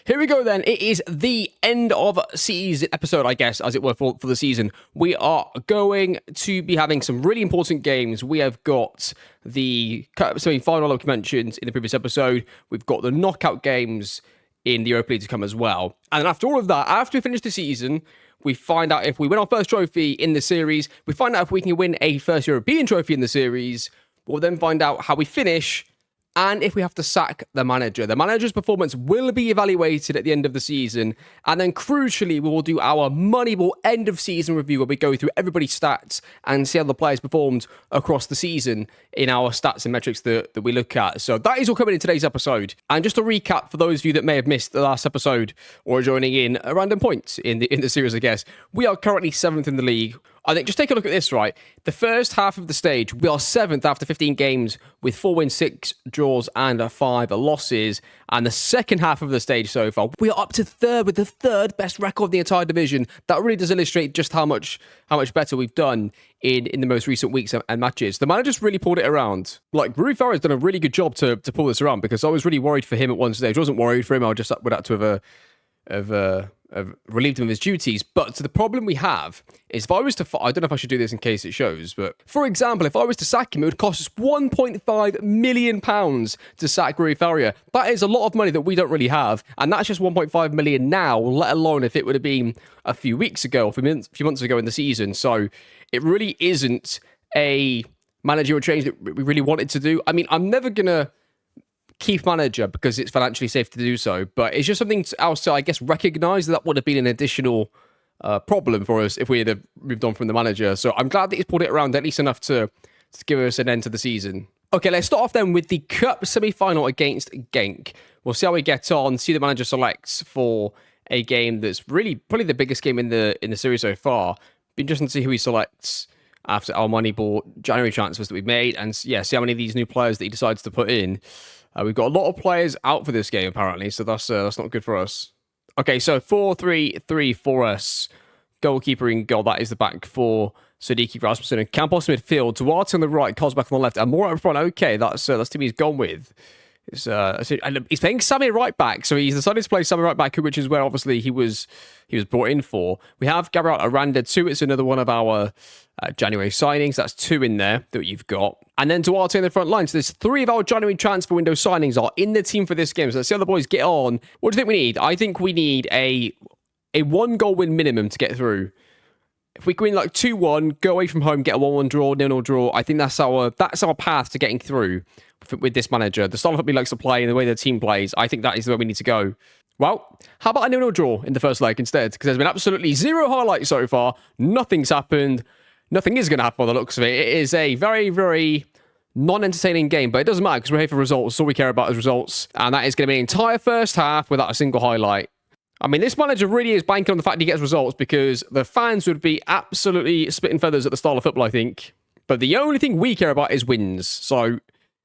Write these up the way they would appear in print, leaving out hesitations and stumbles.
Here we go then. It is the end of season episode, I guess, as it were, for the season. We are going to be having some really important games. We have got the semi-final, like we mentioned in the previous episode. We've got the knockout games in the Europa League to come as well. And after all of that, after we finish the season, we find out if we win our first trophy in the series. We find out if we can win a first European trophy in the series. We'll then find out how we finish and if we have to sack the manager. The manager's performance will be evaluated at the end of the season. And then crucially, we will do our Moneyball end of season review where we go through everybody's stats and see how the players performed across the season in our stats and metrics that we look at. So that is all coming in today's episode. And just a recap for those of you that may have missed the last episode or joining in a random point in the series, I guess. We are currently 7th in the league. I think just take a look at this, right? The first half of the stage, we are 7th after 15 games with 4 wins, 6 draws and 5 losses. And the second half of the stage so far, we are up to 3rd with the 3rd best record in the entire division. That really does illustrate just how much better we've done in the most recent weeks and matches. The manager's really pulled it around. Like, Rui Farah's done a really good job to pull this around, because I was really worried for him at one stage. I wasn't worried for him, I just would have to have relieved him of his duties. But the problem we have is if I was to, I don't know if I should do this in case it shows, but for example, if I was to sack him, it would cost us £1.5 million to sack Rui Faria. That is a lot of money that we don't really have, and that's just 1.5 million now, let alone if it would have been a few weeks ago, or a few months ago in the season. So it really isn't a managerial change that we really wanted to do. I mean, I'm never gonna keep manager because it's financially safe to do so, but it's just something else to, I guess, recognise that would have been an additional problem for us if we had moved on from the manager. So I'm glad that he's pulled it around at least enough to give us an end to the season. Okay, let's start off then with the Cup semi-final against Genk. We'll see how we get on, see the manager selects for a game that's really probably the biggest game in the series so far. Be interesting to see who he selects after our Moneyball January transfers that we've made, and yeah, see how many of these new players that he decides to put in. We've got a lot of players out for this game, apparently, so that's not good for us. Okay, so 4-3-3 for us. Goalkeeper in goal, that is the back four. Sadiki Rasmussen and Campos midfield. Duarte on the right, Cosback on the left, and more up front. Okay, that's the team he's gone with. And he's playing Sammy right back, so he's decided to play Sammy right back, which is where obviously he was brought in for. We have Gabriel Aranda too. It's another one of our January signings. That's 2 in there that you've got. And then Duarte in the front line. So there's 3 of our January transfer window signings are in the team for this game. So let's see how the boys get on. What do you think we need? I think we need a 1-goal win minimum to get through. If we go in like 2-1, go away from home, get a 1-1 draw, 0-0 draw, I think that's our path to getting through with this manager. The style of football he likes to play and the way the team plays, I think that is the way we need to go. Well, how about a 0-0 draw in the first leg instead? Because there's been absolutely 0 highlights so far. Nothing's happened. Nothing is going to happen by the looks of it. It is a very, very non-entertaining game, but it doesn't matter because we're here for results. All we care about is results. And that is going to be an entire first half without a single highlight. I mean, this manager really is banking on the fact he gets results because the fans would be absolutely splitting feathers at the style of football, I think. But the only thing we care about is wins. So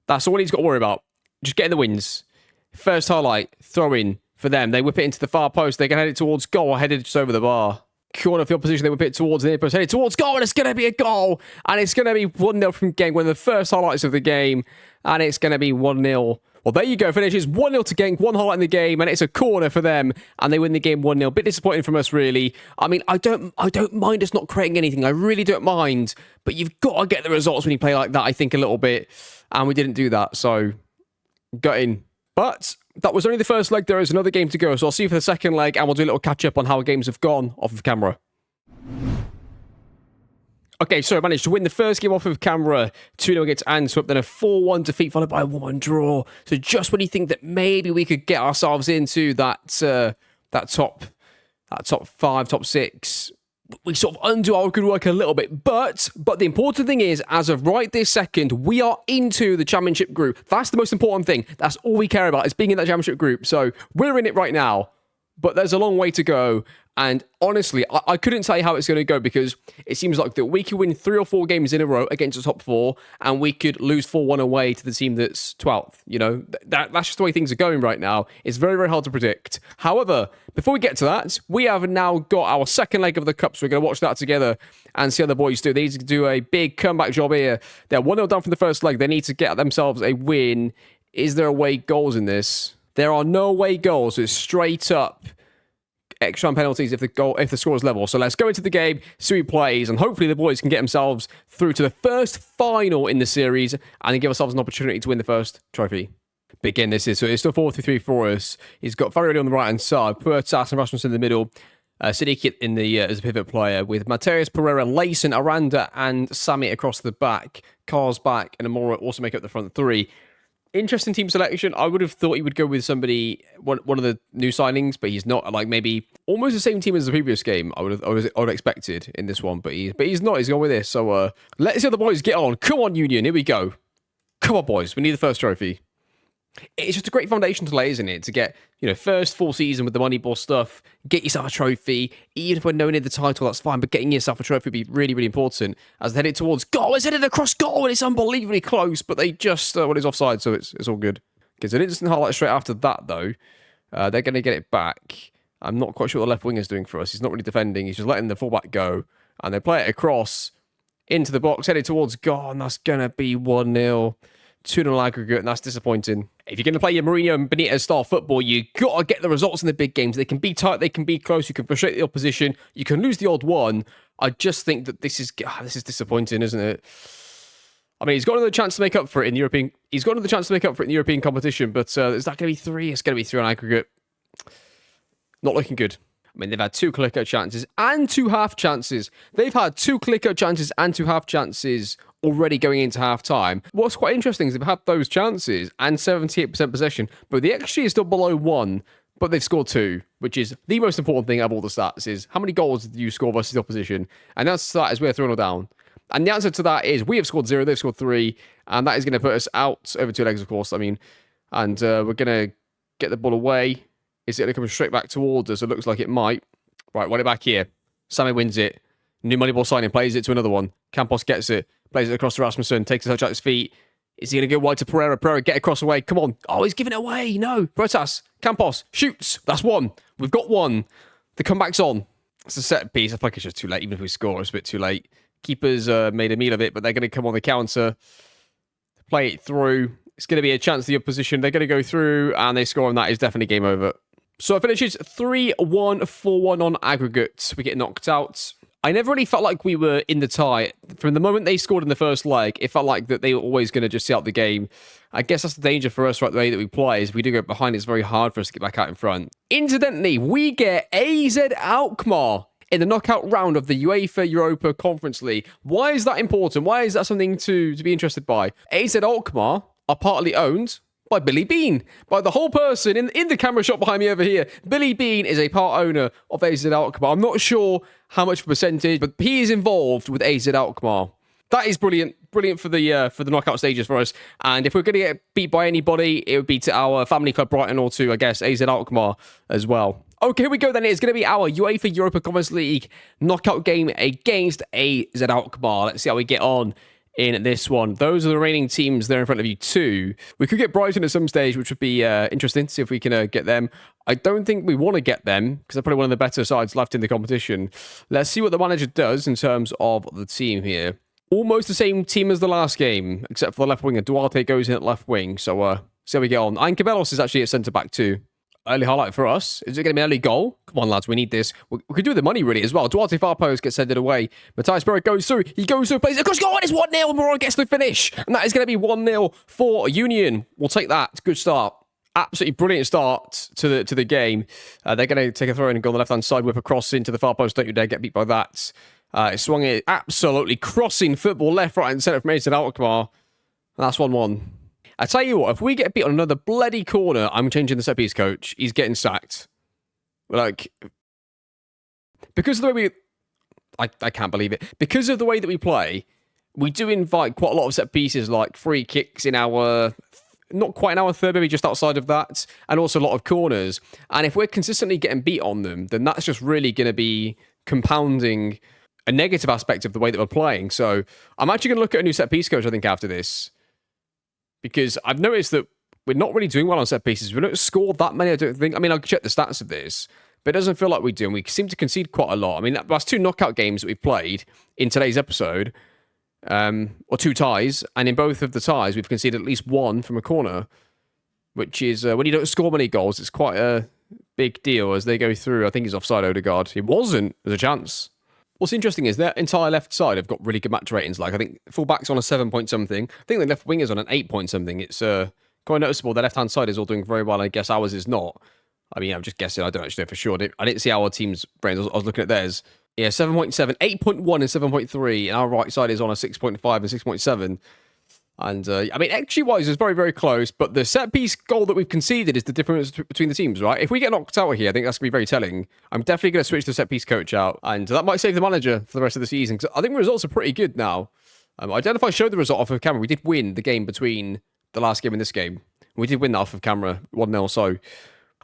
that's all he's got to worry about. Just getting the wins. First highlight, throw in for them. They whip it into the far post. They can head it towards goal, headed just over the bar. Corner field position, they whip it towards the near post, headed towards goal, and it's going to be a goal. And it's going to be 1-0 from Genk, one of the first highlights of the game. And it's going to be 1-0. Well, there you go. Finishes 1-0 to Genk, 1 highlight in the game, and it's a corner for them, and they win the game 1-0. Bit disappointing from us, really. I mean, I don't mind us not creating anything. I really don't mind, but you've got to get the results when you play like that, I think, a little bit, and we didn't do that, so got in. But that was only the first leg. There is another game to go, so I'll see you for the second leg, and we'll do a little catch-up on how games have gone off of camera. Okay, so I managed to win the first game off of camera, 2-0 against Antwerp, then a 4-1 defeat followed by a 1-1 draw. So just when you think that maybe we could get ourselves into that top 5, top 6, we sort of undo our good work a little bit. But the important thing is, as of right this second, we are into the championship group. That's the most important thing. That's all we care about, is being in that championship group. So we're in it right now, but there's a long way to go. And honestly, I couldn't tell you how it's going to go because it seems like that we could win 3 or 4 games in a row against the top 4 and we could lose 4-1 away to the team that's 12th. You know, that's just the way things are going right now. It's very, very hard to predict. However, before we get to that, we have now got our second leg of the Cup, so we're going to watch that together and see how the boys do. They need to do a big comeback job here. They're 1-0 down from the first leg. They need to get themselves a win. Is there away goals in this? There are no away goals. It's straight up extra time penalties if the score is level. So let's go into the game, see who plays, and hopefully the boys can get themselves through to the first final in the series and give ourselves an opportunity to win the first trophy. But again, so it's still 4-3-3 for us. He's got Farrelly on the right hand side, Puertas and Rasmussen in the middle, Siddiq in the as a pivot player, with Mateus, Pereira, Layson, Aranda, and Sammy across the back. Carl's back, and Amora also make up the front three. Interesting team selection. I would have thought he would go with somebody, one of the new signings, but he's not. Like maybe almost the same team as the previous game. I would have expected in this one, but he's not. He's gone with this. So let's see how the boys get on. Come on, Union. Here we go. Come on, boys. We need the first trophy. It's just a great foundation to lay, isn't it? To get, first full season with the Moneyball stuff, get yourself a trophy. Even if we're nowhere near the title, that's fine. But getting yourself a trophy would be really, really important as they headed towards goal. It's headed across goal and it's unbelievably close, but they just, it's offside, so it's all good. Because an instant highlight straight after that, though, they're going to get it back. I'm not quite sure what the left winger's doing for us. He's not really defending. He's just letting the fullback go. And they play it across into the box, headed towards goal, and that's going to be 1-0. 2-0 aggregate, and that's disappointing. If you're going to play your Mourinho and Benitez style football, you got to get the results in the big games. They can be tight, they can be close, you can frustrate the opposition, you can lose the odd one. I just think that this is disappointing, isn't it? I mean, he's got another chance to make up for it in the European. He's got another chance to make up for it in the European competition, but is that going to be 3? It's going to be 3 on aggregate. Not looking good. I mean, they've had 2 clear-cut chances and 2 half chances. They've had 2 clear-cut chances and 2 half chances already going into half-time. What's quite interesting is they've had those chances and 78% possession, but the XG is still below 1, but they've scored 2, which is the most important thing of all the stats, is how many goals did you score versus the opposition? And that's that is we're 3-0 down. And the answer to that is we have scored 0, they've scored 3, and that is going to put us out over 2 legs, of course. I mean, and we're going to get the ball away. Is it going to come straight back towards us? It looks like it might. Right, run it back here. Sammy wins it. New Moneyball signing, plays it to another one. Campos gets it, plays it across to Rasmussen, takes a touch at his feet. Is he going to go wide to Pereira? Pereira, get across away. Come on. Oh, he's giving it away. No. Puertas, Campos, shoots. That's 1. We've got 1. The comeback's on. It's a set piece. I feel like it's just too late. Even if we score, it's a bit too late. Keepers made a meal of it, but they're going to come on the counter, play it through. It's going to be a chance for the opposition. They're going to go through, and they score, and that is definitely game over. So it finishes 3-1, 4-1 on aggregate. We get knocked out. I never really felt like we were in the tie. From the moment they scored in the first leg, it felt like that they were always going to just see out the game. I guess that's the danger for us, right, the way that we play, is if we do go behind, it's very hard for us to get back out in front. Incidentally, we get AZ Alkmaar in the knockout round of the UEFA Europa Conference League. Why is that important? Why is that something to be interested by? AZ Alkmaar are partly owned by Billy Beane, by the whole person in the camera shot behind me over here. Billy Beane is a part owner of AZ Alkmaar. I'm not sure how much percentage, but he is involved with AZ Alkmaar. That is brilliant for the knockout stages for us. And if we're going to get beat by anybody, it would be to our family club Brighton, or to, I guess, AZ Alkmaar as well. Okay, here we go then. It's going to be our UEFA Europa Conference League knockout game against AZ Alkmaar. Let's see how we get on in this one. Those are the remaining teams there in front of you too. We could get Brighton at some stage, which would be interesting to see if we can get them. I don't think we want to get them because they're probably one of the better sides left in the competition. Let's see what the manager does in terms of the team here. Almost the same team as the last game, except for the left winger. Duarte goes in at left wing, so see how we get on. And Cabellos is actually at centre-back too. Early highlight for us. Is it going to be an early goal? Come on, lads, we need this. We could do with the money, really, as well. Duarte far post gets sent it away. Matthias Pereira goes through. He goes through, plays it across goal, and it's 1-0. Moron gets the finish. And that is going to be 1-0 for Union. We'll take that. Good start. Absolutely brilliant start to the game. They're going to take a throw in and go on the left-hand side, whip across into the far post. Don't you dare get beat by that. It swung it absolutely crossing football left, right, and centre from AZ Alkmaar. And that's 1-1. I tell you what, if we get beat on another bloody corner, I'm changing the set piece coach. He's getting sacked. Like, because of the way we... I can't believe it. Because of the way that we play, we do invite quite a lot of set pieces, like free kicks in our... Not quite in our third, maybe just outside of that. And also a lot of corners. And if we're consistently getting beat on them, then that's just really going to be compounding a negative aspect of the way that we're playing. So I'm actually going to look at a new set piece coach, I think, after this. Because I've noticed that we're not really doing well on set pieces. We don't score that many, I don't think. I mean, I'll check the stats of this, but it doesn't feel like we do. And we seem to concede quite a lot. I mean, that's 2 knockout games that we've played in today's episode, or 2 ties. And in both of the ties, we've conceded at least 1 from a corner. which is when you don't score many goals, it's quite a big deal as they go through. I think he's offside, Odegaard. He wasn't. There's a chance. What's interesting is their entire left side have got really good match ratings. Like, I think fullback's on a 7 point something. I think the left wing is on an 8 point something. It's quite noticeable. The left-hand side is all doing very well. I guess ours is not. I mean, I'm just guessing. I don't actually know for sure. I didn't see our team's brains. I was looking at theirs. Yeah, 7.7, 8.1 and 7.3. And our right side is on a 6.5 and 6.7. And, I mean, XG-wise, it's very, very close. But the set-piece goal that we've conceded is the difference between the teams, right? If we get knocked out here, I think that's going to be very telling. I'm definitely going to switch the set-piece coach out. And that might save the manager for the rest of the season. Because I think the results are pretty good now. I don't know if I showed the result off of camera. We did win the game between the last game and this game. We did win that off of camera, 1-0. So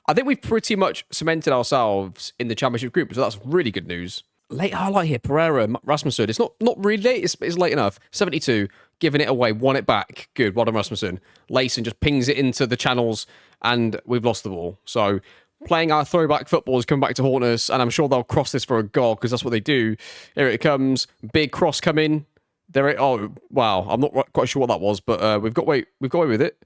I think we've pretty much cemented ourselves in the championship group. So that's really good news. Late highlight here, Pereira, Rasmussen. It's not really late, it's late enough. 72, giving it away, won it back. Good, well done, Rasmussen. Layson just pings it into the channels, and we've lost the ball. So playing our throwback football is coming back to haunt us, and I'm sure they'll cross this for a goal, because that's what they do. Here it comes, big cross coming. Oh, wow, I'm not quite sure what that was, but we've got away with it.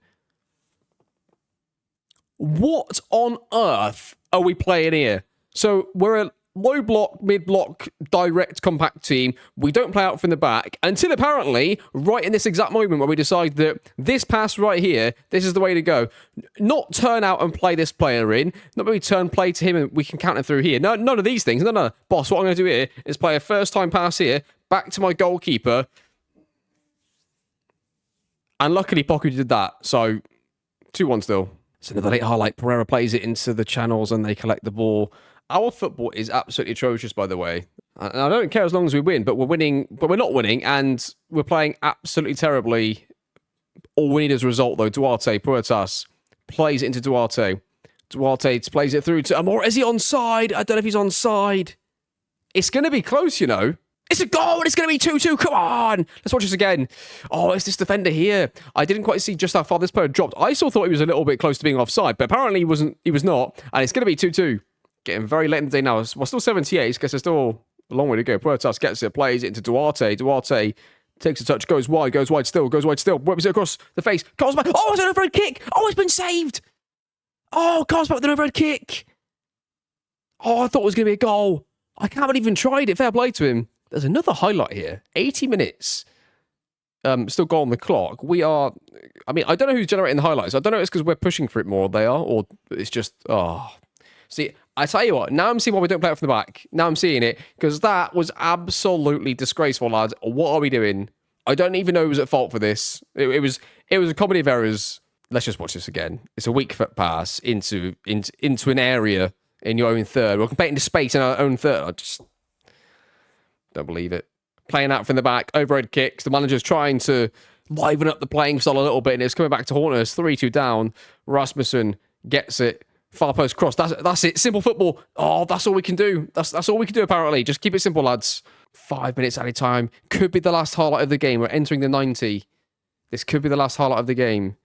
What on earth are we playing here? So we're a low block, mid block, direct, compact team. We don't play out from the back until apparently right in this exact moment where we decide that this pass right here, this is the way to go. Not turn out and play this player in. Not maybe turn play to him and we can counter through here. No, none of these things. No. Boss, what I'm going to do here is play a first time pass here, back to my goalkeeper. And luckily Poku did that. So 2-1 still. It's another late highlight. Pereira plays it into the channels and they collect the ball. Our football is absolutely atrocious, by the way. And I don't care as long as we win, but we're winning, but we're not winning, and we're playing absolutely terribly. All we need is a result, though. Duarte, Puertas, plays it into Duarte. Duarte plays it through to Amor. Is he onside? I don't know if he's onside. It's going to be close, you know. It's a goal, and it's going to be 2-2. Come on. Let's watch this again. Oh, it's this defender here. I didn't quite see just how far this player dropped. I still thought he was a little bit close to being offside, but apparently he wasn't. He was not, and it's going to be 2-2. Getting very late in the day now. We're still 78, because there's still a long way to go. Puertas gets it, plays it into Duarte. Duarte takes a touch, goes wide still. Whips it across the face. Comes back. Oh, it's an overhead kick. Oh, it's been saved. Oh, comes back with an overhead kick. Oh, I thought it was going to be a goal. I haven't even tried it. Fair play to him. There's another highlight here. 80 minutes. Still goal on the clock. We are... I mean, I don't know who's generating the highlights. I don't know if it's because we're pushing for it more, they are, or it's just... Oh... See, I tell you what, now I'm seeing why we don't play it from the back. Now I'm seeing it, because that was absolutely disgraceful, lads. What are we doing? I don't even know who was at fault for this. It was a comedy of errors. Let's just watch this again. It's a weak foot pass into an area in your own third. We're competing to space in our own third. I just don't believe it. Playing out from the back, overhead kicks. The manager's trying to liven up the playing style a little bit, and it's coming back to haunt us. 3-2 down. Rasmussen gets it. Far post cross. That's it. Simple football. Oh, that's all we can do. That's all we can do, apparently. Just keep it simple, lads. 5 minutes at a time. Could be the last highlight of the game. We're entering the 90. This could be the last highlight of the game.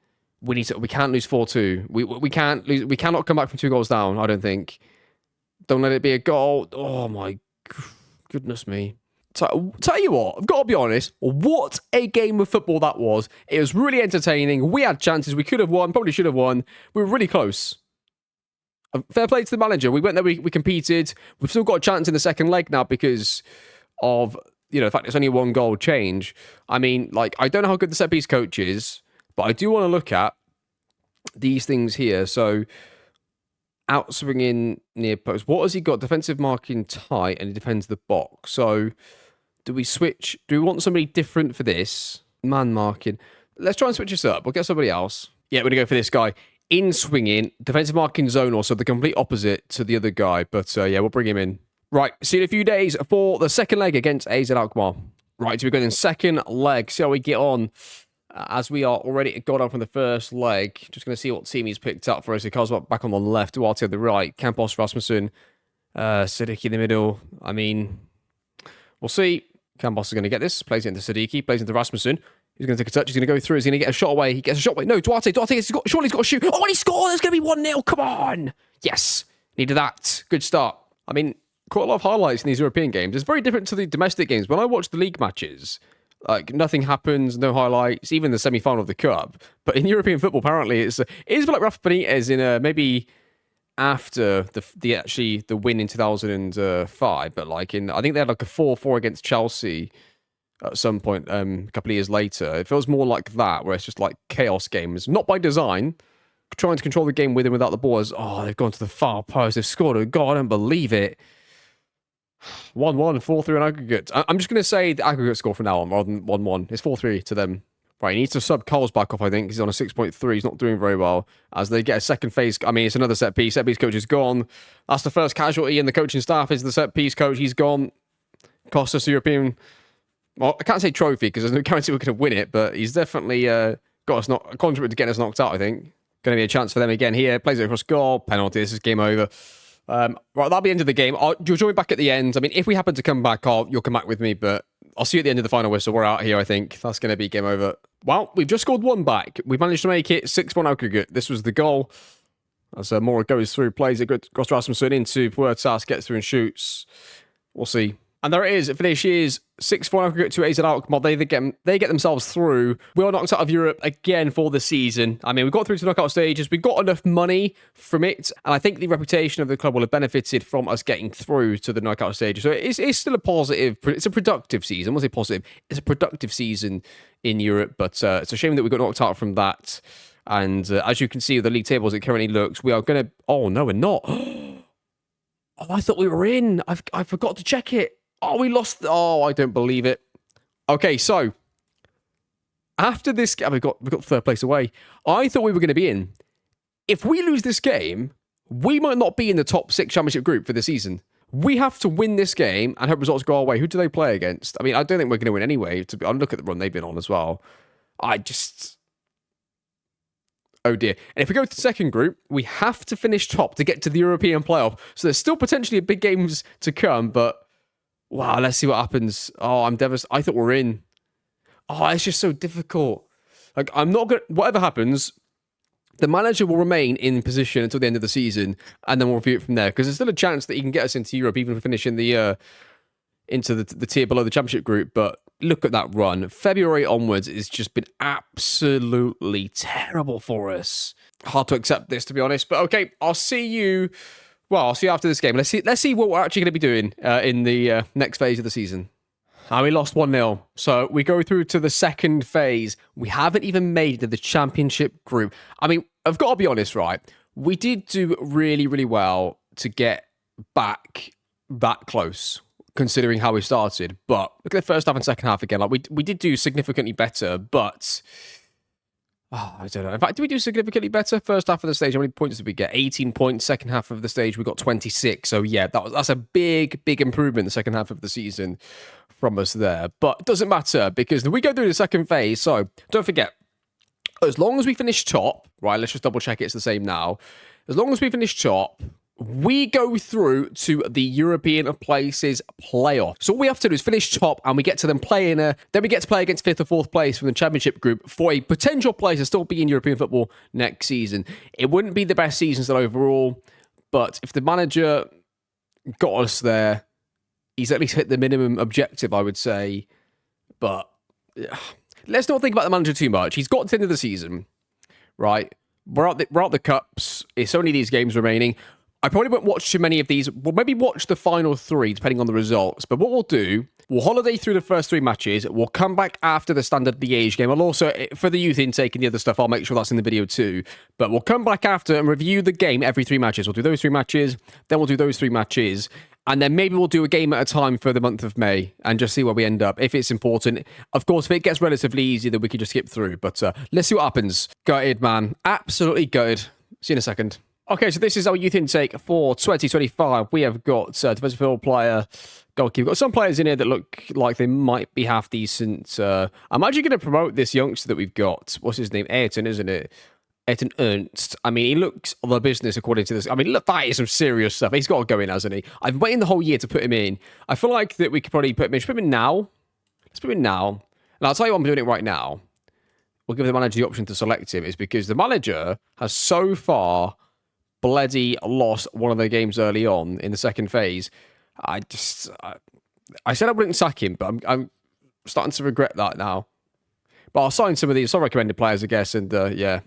We can't lose 4-2. We can't lose. We cannot come back from 2 goals down, I don't think. Don't let it be a goal. Oh, my goodness me. Tell you what, I've got to be honest, what a game of football that was. It was really entertaining. We had chances. We could have won, probably should have won. We were really close. Fair play to the manager. We went there, we competed. We've still got a chance in the second leg now because of, the fact it's only 1 goal change. I mean, I don't know how good the set-piece coach is, but I do want to look at these things here. So, outswinging near post. What has he got? Defensive marking tight, and he defends the box. So, do we switch? Do we want somebody different for this? Man marking. Let's try and switch this up. We'll get somebody else. Yeah, we're going to go for this guy. In swinging, defensive marking zone, also the complete opposite to the other guy. But yeah, we'll bring him in. Right, see you in a few days for the second leg against AZ Alkmaar. Right, so we're going in second leg. See how we get on as we are already a goal down from the first leg. Just going to see what team he's picked up for us. He comes back on the left, Duarte on the right, Campos, Rasmussen, Siddiqui in the middle. I mean, we'll see. Campos is going to get this. Plays it into Siddiqui, plays into Rasmussen. He's going to take a touch. He's going to go through. He's going to get a shot away. He gets a shot away. No, Duarte, surely he's got to shoot. Oh, and he scored. There's going to be 1-0. Come on. Yes. Needed that. Good start. I mean, quite a lot of highlights in these European games. It's very different to the domestic games. When I watch the league matches, Like, nothing happens, no highlights, even the semi-final of the Cup. But in European football, apparently, it is like Rafa Benitez in maybe after the win in 2005, but like I think they had like a 4-4 against Chelsea at some point a couple of years later. It feels more like that, where it's just like chaos games, not by design, trying to control the game with and without the ball. They've gone to the far post, they've scored a goal, I don't believe it. 1-1, 4-3 on aggregate. I'm just going to say the aggregate score from now on rather than 1-1. It's 4-3 to them. Right, he needs to sub Coles back off, I think. He's on a 6.3. He's not doing very well. As they get a second phase. I mean, it's another set piece. Set piece coach is gone. That's the first casualty in the coaching staff is the set piece coach. He's gone. Cost us the European... Well, I can't say trophy because there's no guarantee we're going to win it, but he's definitely got us contributed to getting us knocked out, I think. Going to be a chance for them again here. Plays it across goal. Penalty. This is game over. Right, that'll be the end of the game. You'll join me back at the end. I mean, if we happen to come back, you'll come back with me, but I'll see you at the end of the final whistle. We're out here, I think. That's going to be game over. Well, we've just scored one back. We've managed to make it 6-1 aggregate. This was the goal. As Mora goes through, plays it, goes Rasmussen into Puertas, gets through and shoots. We'll see. And there it is. It finishes 6-4 aggregate to AZ Alkmaar. They get themselves through. We are knocked out of Europe again for the season. I mean, we got through to knockout stages. We got enough money from it. And I think the reputation of the club will have benefited from us getting through to the knockout stages. So it's still a positive. It's a productive season. I won't say positive. It's a productive season in Europe. But it's a shame that we got knocked out from that. And as you can see with the league table as it currently looks, we are going to... Oh, no, we're not. Oh, I thought we were in. I forgot to check it. Oh, we lost. Oh, I don't believe it. Okay, so after this game, we got third place away. I thought we were going to be in. If we lose this game, we might not be in the top 6 championship group for the season. We have to win this game and hope results go our way. Who do they play against? I mean, I don't think we're going to win anyway. I'll look at the run they've been on as well. Oh dear. And if we go to the second group, we have to finish top to get to the European playoff. So there's still potentially big games to come, but wow, let's see what happens. Oh, I'm devastated. I thought we're in. Oh, it's just so difficult. Like, I'm not going to... Whatever happens, the manager will remain in position until the end of the season, and then we'll review it from there, because there's still a chance that he can get us into Europe, even if we finish in into the tier below the championship group. But look at that run. February onwards, it's just been absolutely terrible for us. Hard to accept this, to be honest. But okay, I'll see you... Well, I'll see you after this game. Let's see what we're actually going to be doing in the next phase of the season. And we lost 1-0. So we go through to the second phase. We haven't even made it to the championship group. I mean, I've got to be honest, right? We did do really, really well to get back that close, considering how we started. But look at the first half and second half again. Like we did do significantly better, but... Oh, I don't know. In fact, did we do significantly better? First half of the stage, how many points did we get? 18 points. Second half of the stage, we got 26. So yeah, that's a big, big improvement in the second half of the season from us there. But it doesn't matter because we go through the second phase. So don't forget, as long as we finish top, right, let's just double check it's the same now. As long as we finish top, we go through to the European Places playoff. So all we have to do is finish top and we get to then then we get to play against 5th or 4th place from the championship group for a potential place to still be in European football next season. It wouldn't be the best season still overall, but if the manager got us there, he's at least hit the minimum objective, I would say. But let's not think about the manager too much. He's got to the end of the season, right? We're out the cups. It's only these games remaining. I probably won't watch too many of these. We'll maybe watch the final 3, depending on the results. But what we'll do, we'll holiday through the first 3 matches. We'll come back after the Standard Liège game. I'll also, for the youth intake and the other stuff, I'll make sure that's in the video too. But we'll come back after and review the game every 3 matches. We'll do those 3 matches, then we'll do those 3 matches. And then maybe we'll do a game at a time for the month of May and just see where we end up, if it's important. Of course, if it gets relatively easy, then we can just skip through. But let's see what happens. Gutted, man. Absolutely gutted. See you in a second. Okay, so this is our youth intake for 2025. We have got defensive midfield player, goalkeeper. We've got some players in here that look like they might be half decent. I'm actually going to promote this youngster that we've got. What's his name? Ayrton, isn't it? Ayrton Ernst. I mean, he looks the business according to this. I mean, look, that is some serious stuff. He's got to go in, hasn't he? I've been waiting the whole year to put him in. I feel like that we could probably put him in. Should we put him in now? Let's put him in now. And I'll tell you why I'm doing it right now. We'll give the manager the option to select him. Is because the manager has so far bloody lost one of the games early on in the second phase. I said I wouldn't sack him, but Starting to regret that now. But I'll sign some of these. I'll recommended players, I guess, and yeah.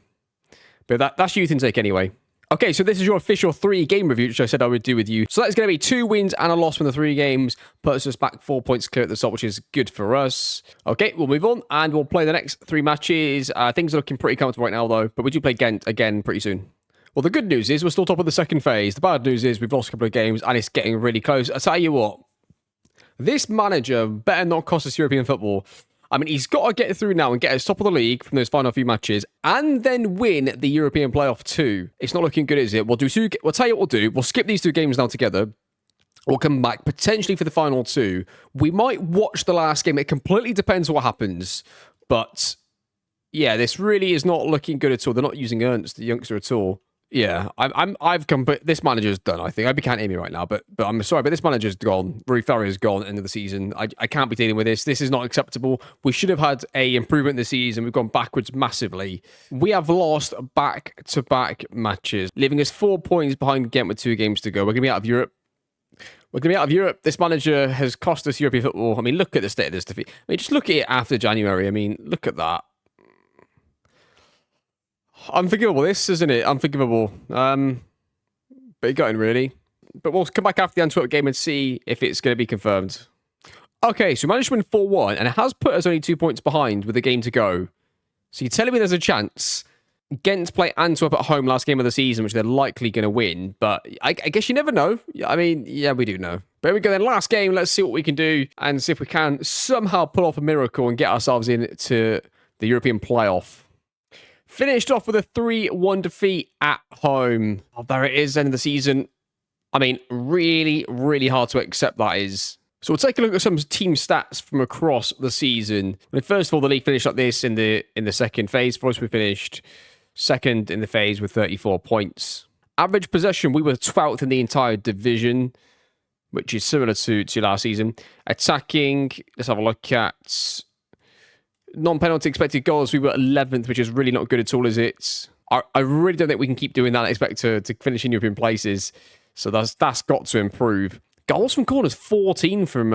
But that's youth intake anyway. Okay, so this is your official 3-game review, which I said I would do with you. So that's going to be 2 wins and a loss from the 3 games. Puts us back 4 points clear at the top, which is good for us. Okay, we'll move on, and we'll play the next 3 matches. Things are looking pretty comfortable right now, though. But we do play Ghent again pretty soon. Well, the good news is we're still top of the second phase. The bad news is we've lost a couple of games, and it's getting really close. I tell you what, this manager better not cost us European football. I mean, he's got to get through now and get us top of the league from those final few matches and then win the European playoff too. It's not looking good, is it? We'll tell you what we'll do. We'll skip these 2 games now together. We'll come back potentially for the final 2. We might watch the last game. It completely depends what happens. But yeah, this really is not looking good at all. They're not using Ernst, the youngster, at all. Yeah, I've come, but this manager's done, I think. I can't hear me right now, but I'm sorry, but this manager's gone. Rui Ferrier's gone end of the season. I can't be dealing with this. This is not acceptable. We should have had a improvement this season. We've gone backwards massively. We have lost back-to-back matches, leaving us 4 points behind Ghent with 2 games to go. We're going to be out of Europe. We're going to be out of Europe. This manager has cost us European football. I mean, look at the state of this defeat. I mean, just look at it after January. I mean, look at that. Unforgivable, this, isn't it? Unforgivable. But it got in, really. But we'll come back after the Antwerp game and see if it's going to be confirmed. Okay, so we managed to win 4-1, and it has put us only 2 points behind with a game to go. So you're telling me there's a chance? Ghent play Antwerp at home last game of the season, which they're likely going to win. But I guess you never know. I mean, yeah, we do know. But here we go then. Last game. Let's see what we can do and see if we can somehow pull off a miracle and get ourselves into the European playoff. Finished off with a 3-1 defeat at home. Oh, there it is, end of the season. I mean, really, really hard to accept that is. So we'll take a look at some team stats from across the season. I mean, first of all, the league finished like this in the second phase. For us, we finished second in the phase with 34 points. Average possession, we were 12th in the entire division, which is similar to last season. Attacking, let's have a look at non-penalty expected goals. We were 11th, which is really not good at all, is it? I really don't think we can keep doing that and expect to finish in European places. So that's got to improve. Goals from corners, 14 from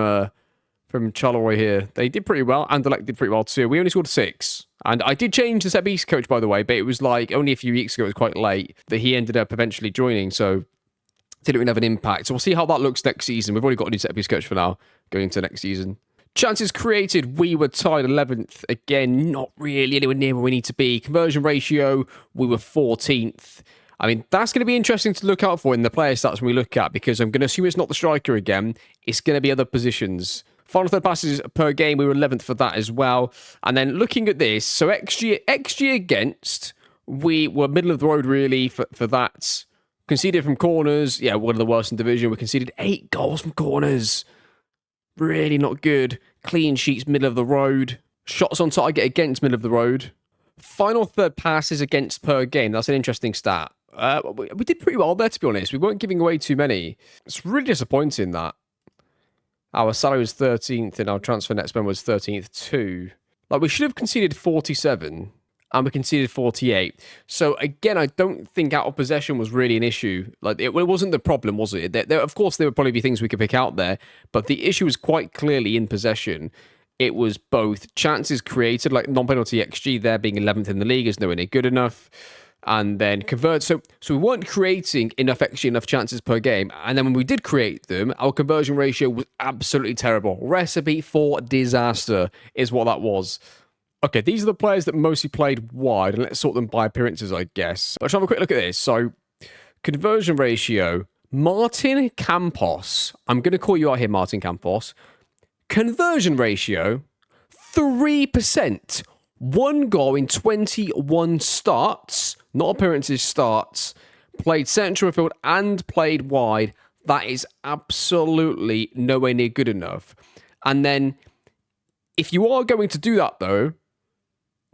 Charleroi here. They did pretty well. Anderlecht did pretty well too. We only scored 6. And I did change the set piece coach, by the way, but it was like only a few weeks ago. It was quite late that he ended up eventually joining. So didn't really have an impact. So we'll see how that looks next season. We've already got a new set piece coach for now going into next season. Chances created, we were tied 11th. Again, not really anywhere near where we need to be. Conversion ratio, we were 14th. I mean, that's going to be interesting to look out for in the player stats when we look at, because I'm going to assume it's not the striker again. It's going to be other positions. Final third passes per game, we were 11th for that as well. And then looking at this, so XG against, we were middle of the road really for that. Conceded from corners, yeah, one of the worst in division. We conceded 8 goals from corners. Really not good. Clean sheets, middle of the road. Shots on target against, middle of the road. Final third passes against per game. That's an interesting stat. We did pretty well there, to be honest. We weren't giving away too many. It's really disappointing that our salary was 13th and our transfer net spend was 13th too. Like, we should have conceded 47 and we conceded 48. So again, I don't think out of possession was really an issue. Like, it wasn't the problem, was it? Of course, there would probably be things we could pick out there, but the issue was quite clearly in possession. It was both chances created, like non-penalty XG there being 11th in the league is nowhere near good enough, and then convert. So we weren't creating enough XG, enough chances per game. And then when we did create them, our conversion ratio was absolutely terrible. Recipe for disaster is what that was. Okay, these are the players that mostly played wide, and let's sort them by appearances, I guess. Let's have a quick look at this. So, conversion ratio, Martin Campos. I'm going to call you out here, Martin Campos. Conversion ratio, 3%. 1 goal in 21 starts, not appearances, starts. Played central field and played wide. That is absolutely nowhere near good enough. And then, if you are going to do that, though,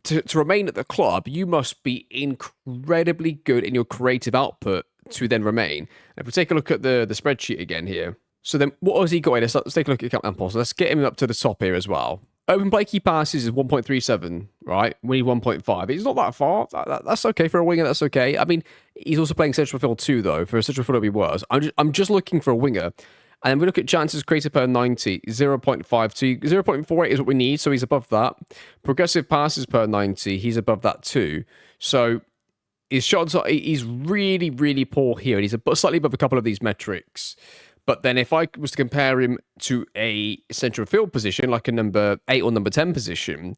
to remain at the club, you must be incredibly good in your creative output to then remain. And if we take a look at the spreadsheet again here, so then what has he got in? Let's take a look at Campos. Let's get him up to the top here as well. Open play key passes is 1.37, right? We need 1.5. He's not that far. That's okay for a winger. That's okay. I mean, he's also playing central field too, though. For a central field, it'll be worse. I'm just looking for a winger. And then we look at chances created per 90, 0.52. 0.48 is what we need, so he's above that. Progressive passes per 90, he's above that too. So his shots, he's really, really poor here, and he's slightly above a couple of these metrics. But then if I was to compare him to a central field position, like a number 8 or number 10 position,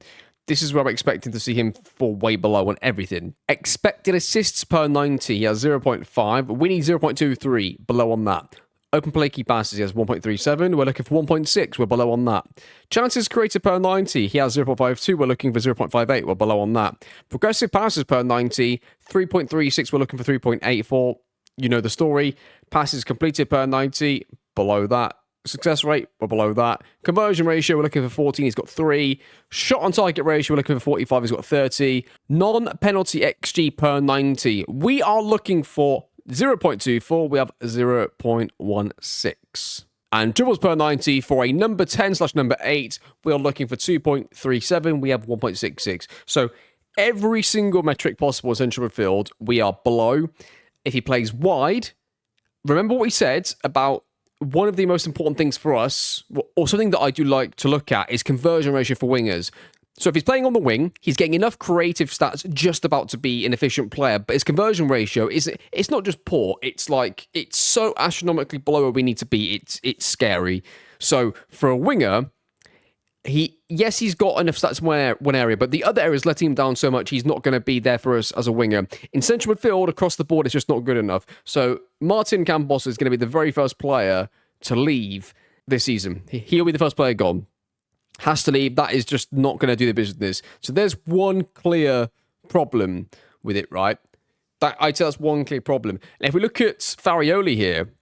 this is where I'm expecting to see him fall way below on everything. Expected assists per 90, he has 0.5. We need 0.23, below on that. Open play key passes, he has 1.37. We're looking for 1.6, we're below on that. Chances created per 90, he has 0.52. We're looking for 0.58, we're below on that. Progressive passes per 90, 3.36, we're looking for 3.84. You know the story. Passes completed per 90, below that. Success rate, we're below that. Conversion ratio, we're looking for 14, he's got 3. Shot on target ratio, we're looking for 45, he's got 30. Non-penalty XG per 90, we are looking for 0.24, we have 0.16. And dribbles per 90 for a number 10/number 8, we are looking for 2.37, we have 1.66. So every single metric possible in central midfield, we are below. If he plays wide, remember what we said about one of the most important things for us, or something that I do like to look at, is conversion ratio for wingers. So if he's playing on the wing, he's getting enough creative stats just about to be an efficient player, but his conversion ratio it's not just poor, it's so astronomically below where we need to be, it's scary. So for a winger, he's got enough stats in one area, but the other areas letting him down so much, he's not going to be there for us as a winger. In central midfield, across the board, it's just not good enough. So Martin Campos is going to be the very first player to leave this season. He'll be the first player gone. Has to leave. That is just not going to do the business. So there's one clear problem with it, right? I'd say that's one clear problem. And if we look at Farioli here,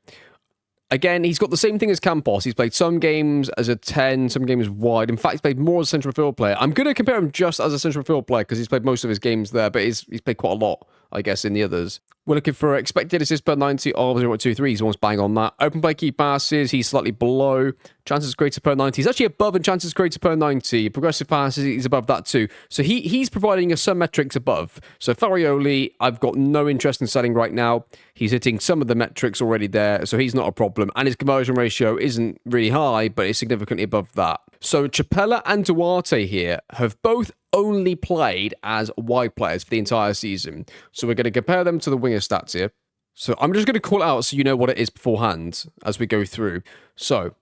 again, he's got the same thing as Campos. He's played some games as a 10, some games wide. In fact, he's played more as a central field player. I'm going to compare him just as a central field player because he's played most of his games there, but he's played quite a lot, I guess, in the others. We're looking for expected assists per 90 of 0.23. He's almost bang on that. Open play key passes, he's slightly below. Chances created per 90. He's actually above in chances created per 90. Progressive passes, he's above that too. So he's providing us some metrics above. So Farioli, I've got no interest in selling right now. He's hitting some of the metrics already there, so he's not a problem. And his conversion ratio isn't really high, but it's significantly above that. So Chapela and Duarte here have both only played as wide players for the entire season. So we're going to compare them to the winger stats here. So I'm just going to call it out so you know what it is beforehand as we go through. So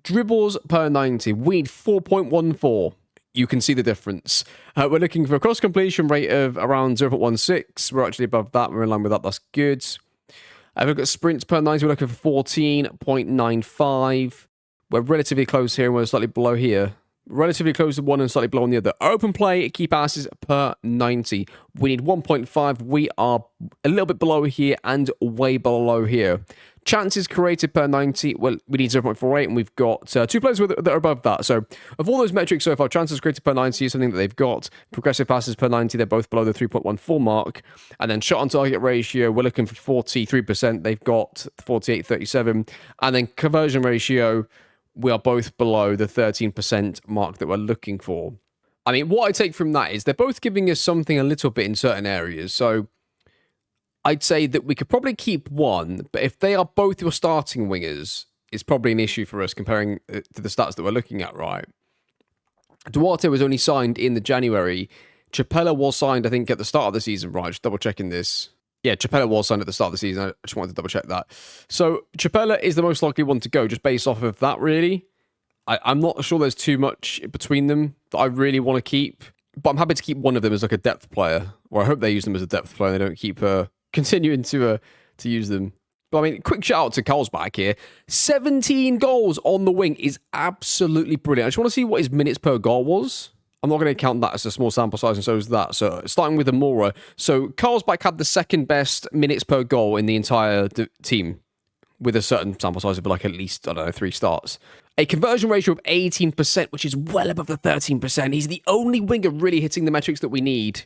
dribbles per 90, we need 4.14. You can see the difference. We're looking for a cross completion rate of around 0.16. We're actually above that. We're in line with that. That's good. We've got sprints per 90. We're looking for 14.95. We're relatively close here and we're slightly below here. Relatively close to one and slightly below on the other. Open play, key passes per 90. We need 1.5. We are a little bit below here and way below here. Chances created per 90. Well, we need 0.48 and we've got 2 players that are above that. So of all those metrics so far, chances created per 90 is something that they've got. Progressive passes per 90, they're both below the 3.14 mark. And then shot on target ratio, we're looking for 43%. They've got 48.37. And then conversion ratio, we are both below the 13% mark that we're looking for. I mean, what I take from that is they're both giving us something a little bit in certain areas. So I'd say that we could probably keep one, but if they are both your starting wingers, it's probably an issue for us comparing to the stats that we're looking at, right? Duarte was only signed in the January. Chapela was signed, I think, at the start of the season, right? Just double checking this. Yeah, Chapela was signed at the start of the season. I just wanted to double check that. So Chapela is the most likely one to go, just based off of that, really. I'm not sure there's too much between them that I really want to keep, but I'm happy to keep one of them as like a depth player, or I hope they use them as a depth player. They don't keep continuing to use them. But I mean, quick shout out to Carlsbach here. 17 goals on the wing is absolutely brilliant. I just want to see what his minutes per goal was. I'm not going to count that as a small sample size, and so is that. So starting with Amora. So Carlsbach had the second best minutes per goal in the entire team, with a certain sample size of like at least, I don't know, 3 starts. A conversion ratio of 18%, which is well above the 13%. He's the only winger really hitting the metrics that we need.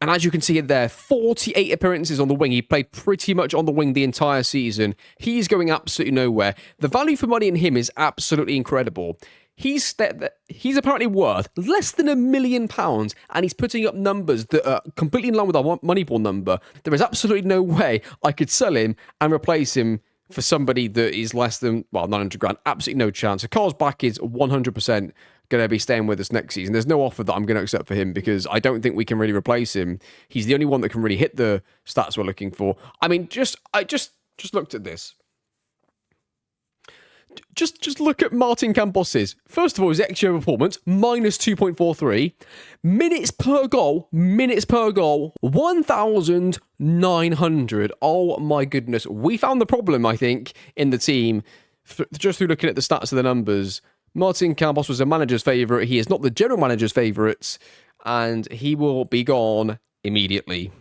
And as you can see it there, 48 appearances on the wing. He played pretty much on the wing the entire season. He's going absolutely nowhere. The value for money in him is absolutely incredible. He's apparently worth less than £1 million, and he's putting up numbers that are completely in line with our Moneyball number. There is absolutely no way I could sell him and replace him for somebody that is less than, 900 grand. Absolutely no chance. So Carl's back is 100% going to be staying with us next season. There's no offer that I'm going to accept for him because I don't think we can really replace him. He's the only one that can really hit the stats we're looking for. I mean, I just looked at this. Just look at Martin Campos's. First of all, his XG performance, minus 2.43. Minutes per goal, 1,900. Oh my goodness. We found the problem, I think, in the team, just through looking at the stats of the numbers. Martin Campos was the manager's favourite. He is not the general manager's favourite, and he will be gone immediately.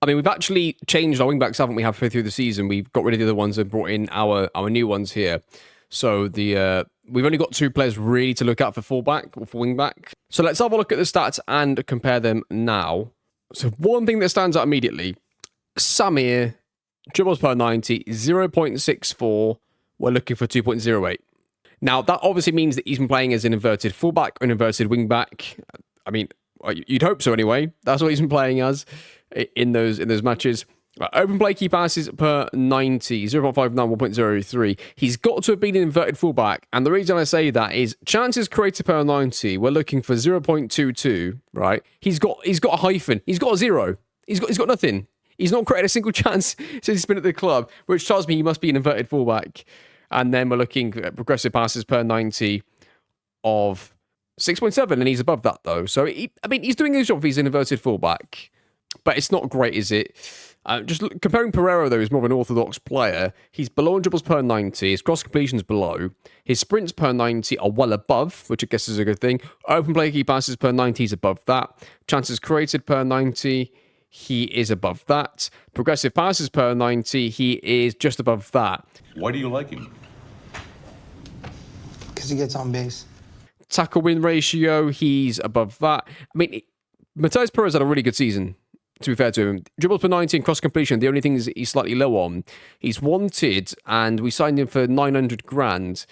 I mean, we've actually changed our wing-backs, haven't we, halfway through the season? We've got rid of the other ones and brought in our new ones here. So we've only got 2 players really to look at for fullback or for wing-back. So let's have a look at the stats and compare them now. So one thing that stands out immediately, Samir, dribbles per 90, 0.64. We're looking for 2.08. Now, that obviously means that he's been playing as an inverted fullback or an inverted wing-back. I mean, you'd hope so anyway. That's what he's been playing as in those matches. Open play key passes per 90, 0.59, 1.03. He's got to have been an inverted fullback. And the reason I say that is chances created per 90, we're looking for 0.22, right? He's got a hyphen. He's got a 0. He's got nothing. He's not created a single chance since he's been at the club, which tells me he must be an inverted fullback. And then we're looking at progressive passes per 90 of 6.7, and he's above that, though. So, he's doing his job if he's an inverted fullback. But it's not great, is it? Comparing Pereira, though, is more of an orthodox player. He's below on dribbles per 90. His cross completions below. His sprints per 90 are well above, which I guess is a good thing. Open play key passes per 90 is above that. Chances created per 90, he is above that. Progressive passes per 90, he is just above that. Why do you like him? Because he gets on base. Tackle win ratio, he's above that. I mean, Matheus Perez had a really good season, to be fair to him. Dribbles per 90 and cross completion, the only thing is he's slightly low on. He's wanted, and we signed him for 900 grand.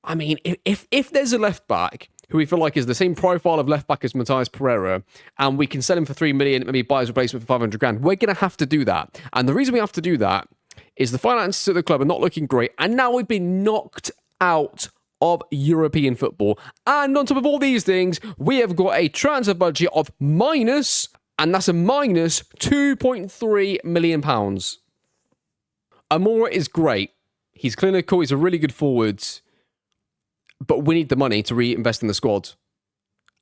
I mean, if there's a left back who we feel like is the same profile of left back as Matheus Pereira, and we can sell him for 3 million, maybe buy his replacement for 500 grand, we're going to have to do that. And the reason we have to do that is the finances at the club are not looking great, and now we've been knocked out of European football. And on top of all these things, we have got a transfer budget of minus, and that's a minus £2.3 million. Amora is great. He's clinical. He's a really good forward. But we need the money to reinvest in the squad.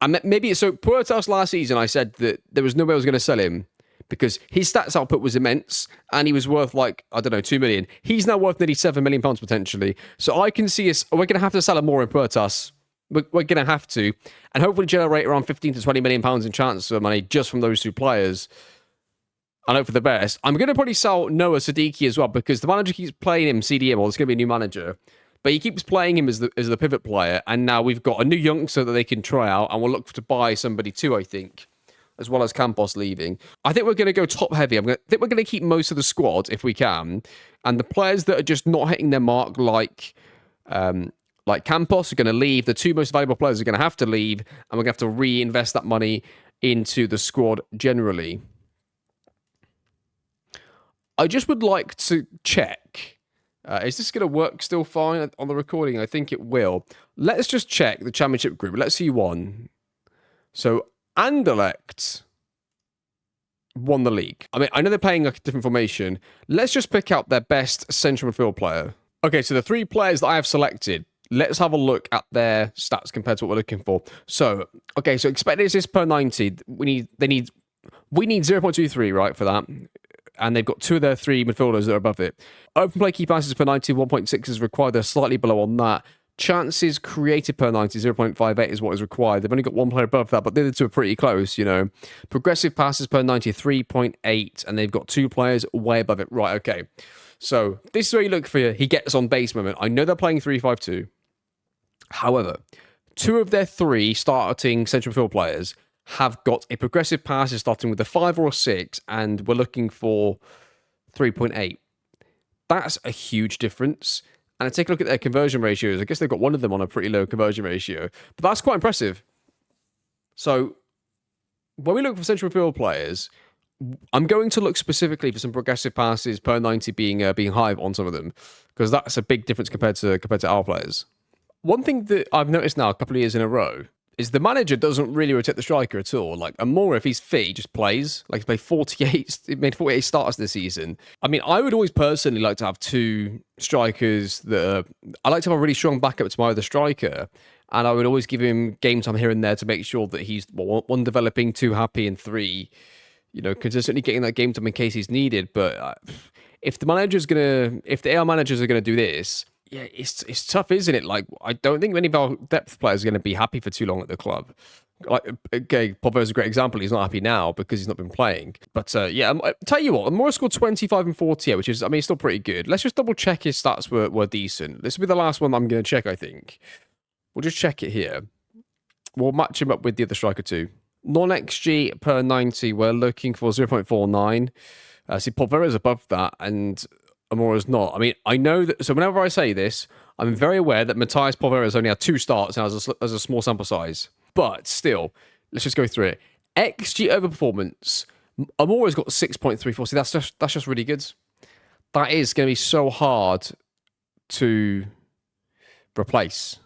And maybe so. Puertas last season, I said that there was no way I was going to sell him because his stats output was immense and he was worth 2 million. He's now worth nearly £7 million potentially. So I can see we're going to have to sell him more in Puertas. We're going to have to. And hopefully generate around 15 to 20 million pounds in transfer money just from those 2 players. And hope for the best. I'm going to probably sell Noah Siddiqui as well because the manager keeps playing him CDM, or there's going to be a new manager. But he keeps playing him as the pivot player. And now we've got a new youngster that they can try out. And we'll look to buy somebody too, I think, as well as Campos leaving. I think we're going to go top heavy. I think we're going to keep most of the squad if we can. And the players that are just not hitting their mark, like Campos, are going to leave. The 2 most valuable players are going to have to leave. And we're going to have to reinvest that money into the squad generally. I just would like to check. Is this going to work still fine on the recording? I think it will. Let's just check the championship group. Let's see who won. So, Anderlecht won the league. I mean, I know they're playing a different formation. Let's just pick out their best central midfield player. Okay, so the 3 players that I have selected, let's have a look at their stats compared to what we're looking for. So, okay, so expected assists per 90. We need 0.23, right, for that. And they've got 2 of their 3 midfielders that are above it. Open play key passes per 90, 1.6 is required. They're slightly below on that. Chances created per 90, 0.58 is what is required. They've only got 1 player above that, but the other 2 are pretty close, you know. Progressive passes per 90, 3.8, and they've got 2 players way above it. Right, okay. So this is where you look for he gets on base moment. I know they're playing 3-5-2. However, 2 of their 3 starting central field players have got a progressive passes starting with a 5 or a 6, and we're looking for 3.8. That's a huge difference. And I take a look at their conversion ratios. I guess they've got one of them on a pretty low conversion ratio, but that's quite impressive. So when we look for central field players, I'm going to look specifically for some progressive passes per 90 being high on some of them, because that's a big difference compared to our players. One thing that I've noticed now a couple of years in a row is the manager doesn't really rotate the striker at all. Like, Amora, if he's fit, he just plays. Like, he played 48, he made 48 starts this season. I mean, I would always personally like to have two strikers I like to have a really strong backup to my other striker, and I would always give him game time here and there to make sure that he's, one, developing, two, happy, and three, consistently getting that game time in case he's needed. But if the AR managers are gonna do this, yeah, it's tough, isn't it? Like, I don't think many of our depth players are going to be happy for too long at the club. Like, okay, Pogba's a great example. He's not happy now because he's not been playing. But yeah, tell you what, Amora scored 25 and 48, which is, I mean, still pretty good. Let's just double check his stats were decent. This will be the last one I'm going to check, I think. We'll just check it here. We'll match him up with the other striker too. Non-XG per 90, we're looking for 0.49. See, Pogba is above that, and Amora's not. I mean, I know that. So whenever I say this, I'm very aware that Matthias Pogba has only had 2 starts now as a small sample size. But still, let's just go through it. XG over performance. Amora's got 6.34. See, that's just really good. That is going to be so hard to replace.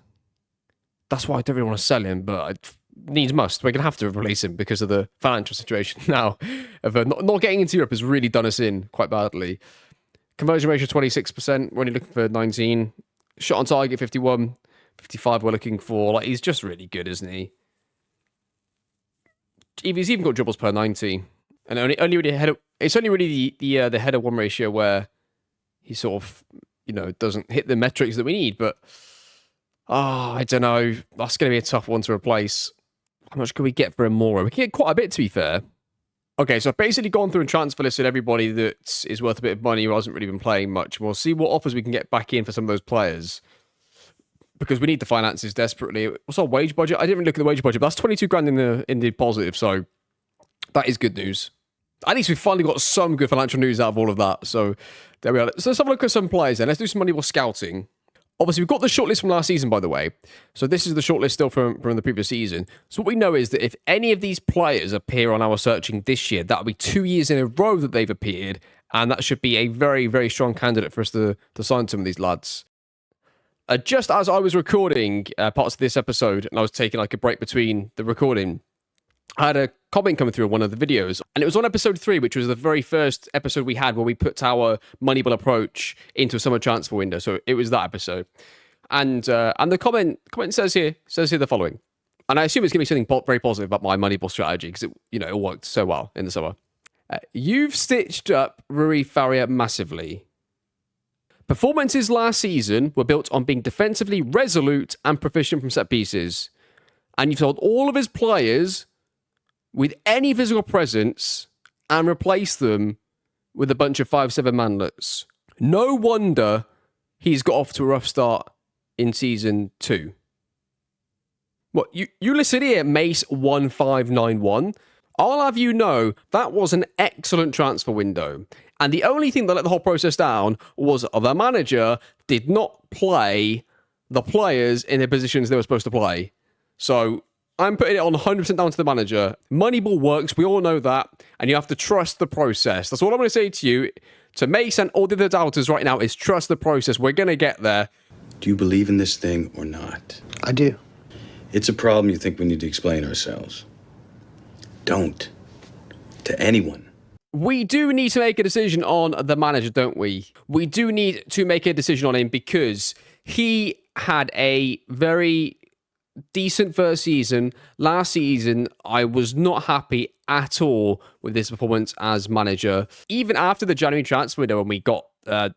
That's why I don't really want to sell him, but needs must. We're going to have to replace him because of the financial situation now. Of not getting into Europe has really done us in quite badly. Conversion ratio 26%. We're only looking for 19. Shot on target 51. 55 we're looking for. Like, he's just really good, isn't he? He's even got dribbles per 90. And only really it's only really the header one ratio where he sort of, doesn't hit the metrics that we need. But I don't know. That's going to be a tough one to replace. How much can we get for Amora? We can get quite a bit, to be fair. Okay, so I've basically gone through and transfer listed everybody that is worth a bit of money who hasn't really been playing much. We'll see what offers we can get back in for some of those players, because we need the finances desperately. What's our wage budget? I didn't even look at the wage budget, but that's 22 grand in the positive, so that is good news. At least we've finally got some good financial news out of all of that. So there we are. So let's have a look at some players then. Let's do some Moneyball scouting. Obviously, we've got the shortlist from last season, by the way. So this is the shortlist still from the previous season. So what we know is that if any of these players appear on our searching this year, that'll be 2 years in a row that they've appeared. And that should be a very, very strong candidate for us to sign some of these lads. Just as I was recording parts of this episode, and I was taking like a break between the recording, I had a comment coming through on one of the videos, and it was on episode 3, which was the very first episode we had where we put our Moneyball approach into a summer transfer window. So it was that episode, and the comment says here the following, and I assume it's going to be something very positive about my Moneyball strategy because it worked so well in the summer. You've stitched up Rui Faria massively. Performances last season were built on being defensively resolute and proficient from set pieces, and you've told all of his players with any physical presence and replace them with a bunch of 5'7" manlets. No wonder he's got off to a rough start in season 2. What, you listen here, Mace1591. I'll have you know that was an excellent transfer window. And the only thing that let the whole process down was the manager did not play the players in the positions they were supposed to play. So I'm putting it on 100% down to the manager. Moneyball works, we all know that, and you have to trust the process. That's all I'm going to say to you, to Mace and all the other doubters right now, is trust the process. We're going to get there. Do you believe in this thing or not? I do. It's a problem you think we need to explain ourselves. Don't. To anyone. We do need to make a decision on the manager, don't we? We do need to make a decision on him because he had a very decent first season. Last season, I was not happy at all with his performance as manager. Even after the January transfer window, when we got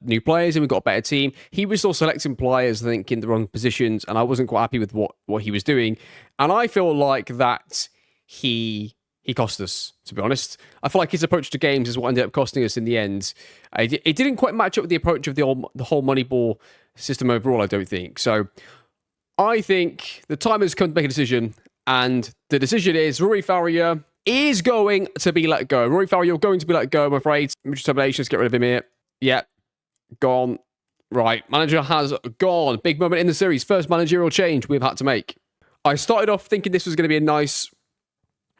new players and we got a better team, he was still selecting players, I think, in the wrong positions, and I wasn't quite happy with what he was doing. And I feel like that he cost us, to be honest. I feel like his approach to games is what ended up costing us in the end. It didn't quite match up with the approach of the whole Moneyball system overall, I don't think. So I think the time has come to make a decision, and the decision is Rui Faria is going to be let go. Rui Faria, you're going to be let go, I'm afraid. Mutual terminations, get rid of him here. Yeah, gone. Right, manager has gone. Big moment in the series. First managerial change we've had to make. I started off thinking this was going to be a nice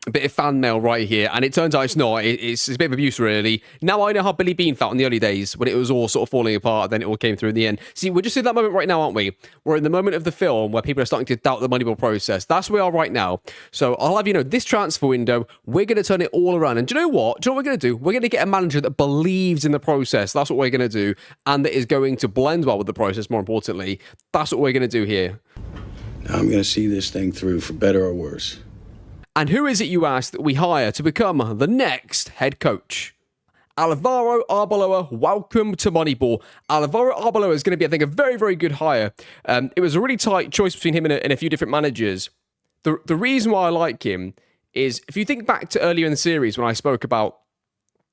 a bit of fan mail right here, and it turns out it's not. It's a bit of abuse, really. Now I know how Billy Beane felt in the early days when it was all sort of falling apart, then it all came through in the end. See, we're just in that moment right now, aren't we? We're in the moment of the film where people are starting to doubt the Moneyball process. That's where we are right now. So I'll have you know, this transfer window, we're going to turn it all around. And do you know what? Do you know what we're going to do? We're going to get a manager that believes in the process. That's what we're going to do. And that is going to blend well with the process, more importantly. That's what we're going to do here. Now I'm going to see this thing through, for better or worse. And who is it, you ask, that we hire to become the next head coach? Alvaro Arbeloa, welcome to Moneyball. Alvaro Arbeloa is going to be, I think, a very, very good hire. It was a really tight choice between him and a few different managers. The reason why I like him is, if you think back to earlier in the series when I spoke about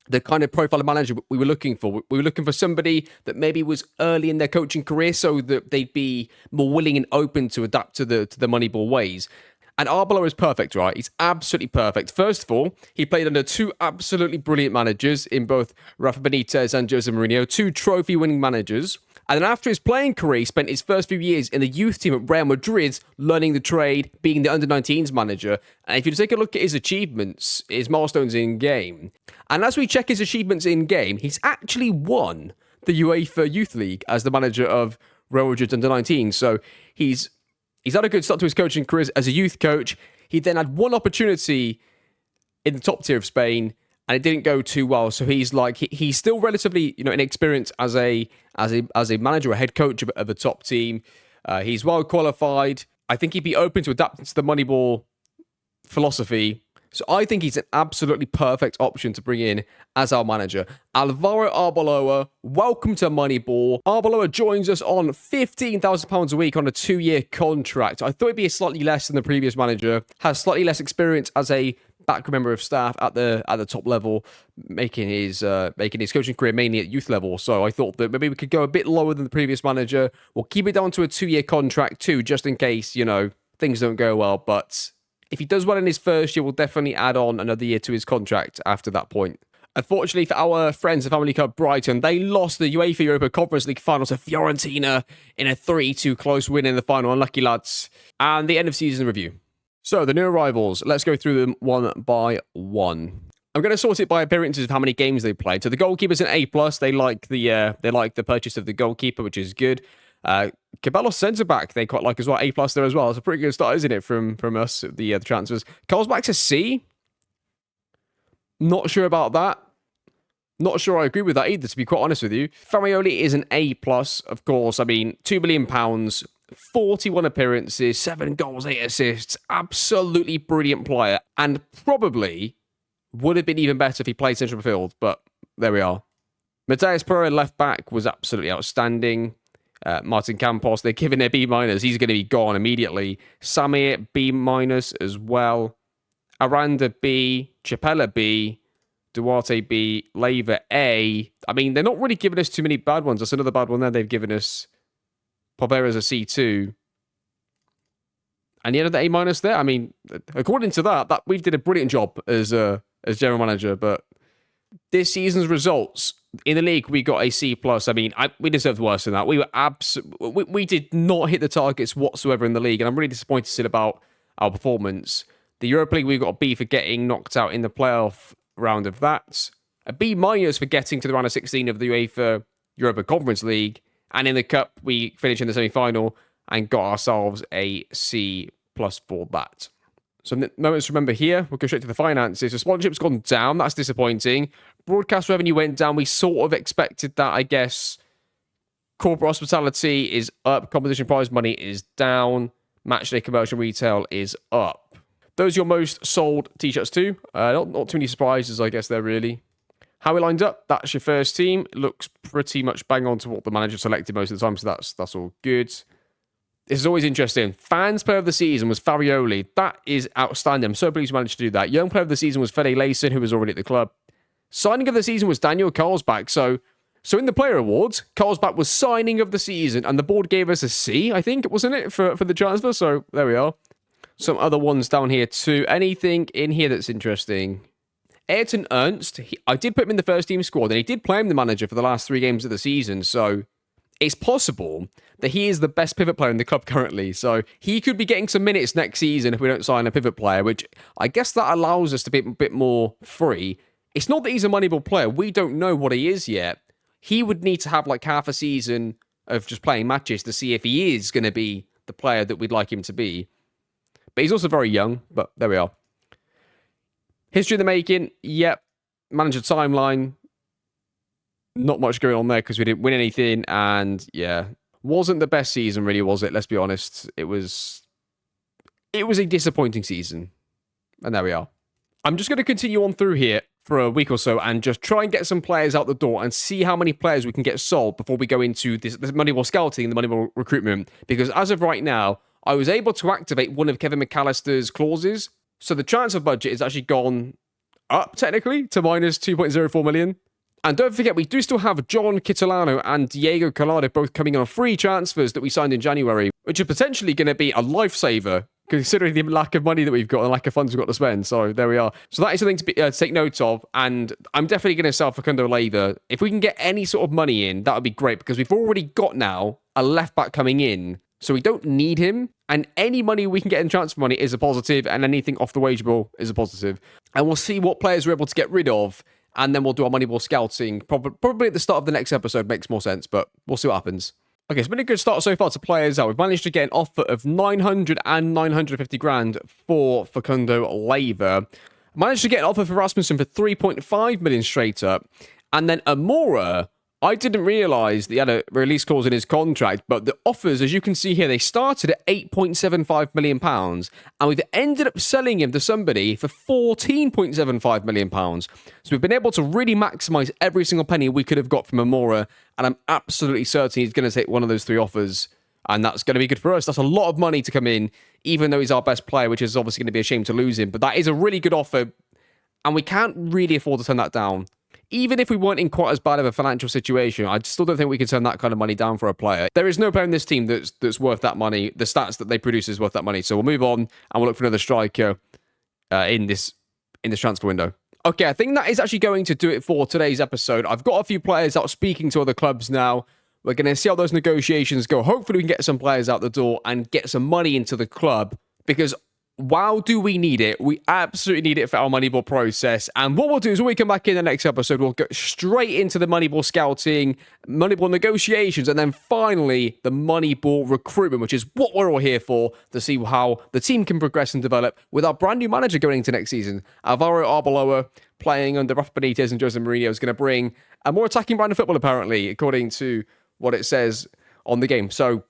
the kind of profile of manager we were looking for. We were looking for somebody that maybe was early in their coaching career so that they'd be more willing and open to adapt to the Moneyball ways. And Arbeloa is perfect, right? He's absolutely perfect. First of all, he played under two absolutely brilliant managers in both Rafa Benitez and Jose Mourinho, two trophy-winning managers. And then after his playing career, he spent his first few years in the youth team at Real Madrid, learning the trade, being the under-19s manager. And if you take a look at his achievements, his milestones in-game, and as we check his achievements in-game, he's actually won the UEFA Youth League as the manager of Real Madrid under-19. So he's had a good start to his coaching career as a youth coach. He then had one opportunity in the top tier of Spain, and it didn't go too well. So he's still relatively inexperienced as a manager or head coach of a top team. He's well qualified. I think he'd be open to adapting to the Moneyball philosophy. So I think he's an absolutely perfect option to bring in as our manager. Alvaro Arbeloa, welcome to Moneyball. Arbeloa joins us on £15,000 a week on a 2-year contract. I thought it'd be slightly less than the previous manager. Has slightly less experience as a backroom member of staff at the top level, making his coaching career mainly at youth level. So I thought that maybe we could go a bit lower than the previous manager. We'll keep it down to a 2-year contract too, just in case things don't go well. But if he does well in his first year, we'll definitely add on another year to his contract after that point. Unfortunately for our friends at Family Club Brighton, they lost the UEFA Europa Conference League final to Fiorentina in a 3-2 close win in the final. Unlucky lads. And the end of season review. So the new arrivals, let's go through them one by one. I'm going to sort it by appearances of how many games they played. So the goalkeeper's an A+. They like the purchase of the goalkeeper, which is good. Cabello's centre-back, they quite like as well. A+ there as well. It's a pretty good start, isn't it, from us, the transfers. Carlsbach's a C. Not sure about that. Not sure I agree with that either, to be quite honest with you. Farioli is an A+, of course. I mean, £2 million, 41 appearances, 7 goals, 8 assists. Absolutely brilliant player. And probably would have been even better if he played central field, but there we are. Mateus Pereira, left-back, was absolutely outstanding. Martin Campos, they're giving their B-. He's going to be gone immediately. Samir, B- as well. Aranda, B. Chapella, B. Duarte, B. Leiva, A. I mean, they're not really giving us too many bad ones. That's another bad one there. They've given us Povera's a C2. And the end of the A- there. I mean, according to that we did a brilliant job as general manager, but this season's results in the league, we got a C+. I mean, we deserved worse than that. We were we did not hit the targets whatsoever in the league, and I'm really disappointed about our performance. The Europa League, we got a B for getting knocked out in the playoff round of that. A B- for getting to the round of 16 of the UEFA Europa Conference League, and in the Cup, we finished in the semi-final and got ourselves a C+ for that. So moments to remember here, we'll go straight to the finances. The sponsorship's gone down. That's disappointing. Broadcast revenue went down. We sort of expected that, I guess. Corporate hospitality is up. Competition prize money is down. Matchday commercial retail is up. Those are your most sold t-shirts too. Not too many surprises, I guess, there really. How we lined up, that's your first team. It looks pretty much bang on to what the manager selected most of the time, so that's all good. This is always interesting. Fans Player of the Season was Farioli. That is outstanding. I'm so pleased we managed to do that. Young Player of the Season was Fede Layson, who was already at the club. Signing of the Season was Daniel Carlsbach. So in the Player Awards, Carlsbach was Signing of the Season, and the board gave us a C, I think, wasn't it, for the transfer? So there we are. Some other ones down here too. Anything in here that's interesting? Ayrton Ernst, I did put him in the first team squad, and he did play him the manager for the last 3 games of the season, so it's possible that he is the best pivot player in the club currently. So he could be getting some minutes next season if we don't sign a pivot player, which I guess that allows us to be a bit more free. It's not that he's a Moneyball player. We don't know what he is yet. He would need to have like half a season of just playing matches to see if he is going to be the player that we'd like him to be. But he's also very young, but there we are. History in the making, yep. Manager timeline, not much going on there because we didn't win anything, and yeah, wasn't the best season really, was it? Let's be honest. It was a disappointing season, and there we are. I'm just going to continue on through here for a week or so and just try and get some players out the door and see how many players we can get sold before we go into this Moneyball scouting and the Moneyball recruitment, because as of right now, I was able to activate one of Kevin McAllister's clauses, so the transfer budget has actually gone up, technically, to minus 2.04 million. And don't forget, we do still have John Kitolano and Diego Collado both coming on free transfers that we signed in January, which are potentially going to be a lifesaver, considering the lack of money that we've got and the lack of funds we've got to spend. So there we are. So that is something to take note of. And I'm definitely going to sell Facundo Leiva. If we can get any sort of money in, that would be great, because we've already got now a left back coming in. So we don't need him. And any money we can get in transfer money is a positive, and anything off the wage bill is a positive. And we'll see what players we're able to get rid of, and then we'll do our Moneyball scouting. Probably at the start of the next episode makes more sense, but we'll see what happens. Okay, it's been a good start so far to players out. We've managed to get an offer of 900 and 950 grand for Facundo Leiva. Managed to get an offer for Rasmussen for 3.5 million straight up. And then Amora, I didn't realise that he had a release clause in his contract, but the offers, as you can see here, they started at £8.75 million, and we've ended up selling him to somebody for £14.75 million. So we've been able to really maximise every single penny we could have got from Amora, and I'm absolutely certain he's going to take one of those three offers, and that's going to be good for us. That's a lot of money to come in, even though he's our best player, which is obviously going to be a shame to lose him, but that is a really good offer, and we can't really afford to turn that down. Even if we weren't in quite as bad of a financial situation, I still don't think we could turn that kind of money down for a player. There is no player in this team that's worth that money. The stats that they produce is worth that money. So we'll move on and we'll look for another striker in this transfer window. Okay, I think that is actually going to do it for today's episode. I've got a few players out speaking to other clubs now. We're going to see how those negotiations go. Hopefully we can get some players out the door and get some money into the club, because wow, do we need it? We absolutely need it for our Moneyball process. And what we'll do is when we come back in the next episode, we'll go straight into the Moneyball scouting, Moneyball negotiations, and then finally the Moneyball recruitment, which is what we're all here for, to see how the team can progress and develop with our brand new manager going into next season. Alvaro Arbeloa, playing under Rafa Benitez and Jose Mourinho, is going to bring a more attacking brand of football, apparently, according to what it says on the game. So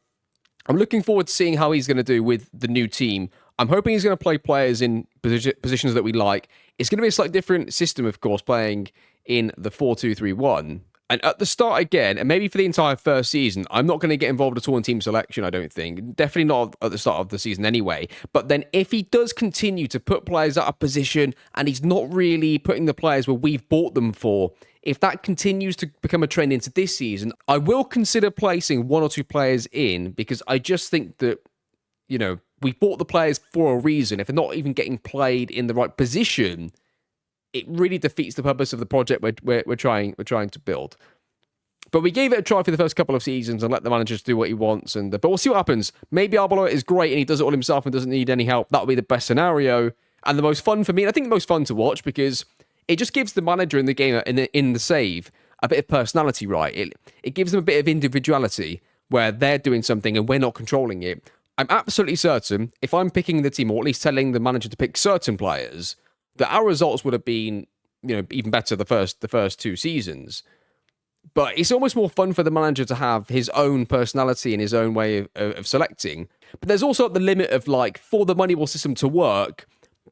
I'm looking forward to seeing how he's going to do with the new team. I'm hoping he's going to play players in positions that we like. It's going to be a slightly different system, of course, playing in the 4-2-3-1. And at the start again, and maybe for the entire first season, I'm not going to get involved at all in team selection, I don't think. Definitely not at the start of the season anyway. But then if he does continue to put players out of position and he's not really putting the players where we've bought them for, if that continues to become a trend into this season, I will consider placing one or two players in, because I just think that, you know, we bought the players for a reason. If they're not even getting played in the right position, it really defeats the purpose of the project we're trying to build. But we gave it a try for the first couple of seasons and let the manager do what he wants. But we'll see what happens. Maybe Arbeloa is great and he does it all himself and doesn't need any help. That would be the best scenario and the most fun for me. And I think the most fun to watch, because it just gives the manager in the game, in the save, a bit of personality, right? It gives them a bit of individuality where they're doing something and we're not controlling it. I'm absolutely certain if I'm picking the team, or at least telling the manager to pick certain players, that our results would have been, you know, even better the first two seasons. But it's almost more fun for the manager to have his own personality and his own way of selecting. But there's also the limit of, like, for the Moneyball system to work,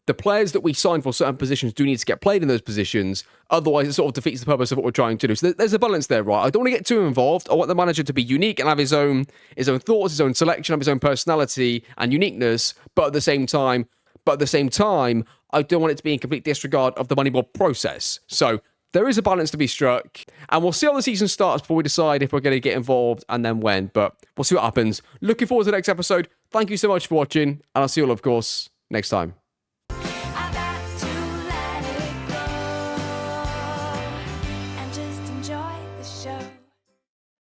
the players that we sign for certain positions do need to get played in those positions. Otherwise, it sort of defeats the purpose of what we're trying to do. So there's a balance there, right? I don't want to get too involved. I want the manager to be unique and have his own thoughts, his own selection, have his own personality and uniqueness. But at the same time, I don't want it to be in complete disregard of the Moneyball process. So there is a balance to be struck. And we'll see how the season starts before we decide if we're going to get involved and then when. But we'll see what happens. Looking forward to the next episode. Thank you so much for watching. And I'll see you all, of course, next time.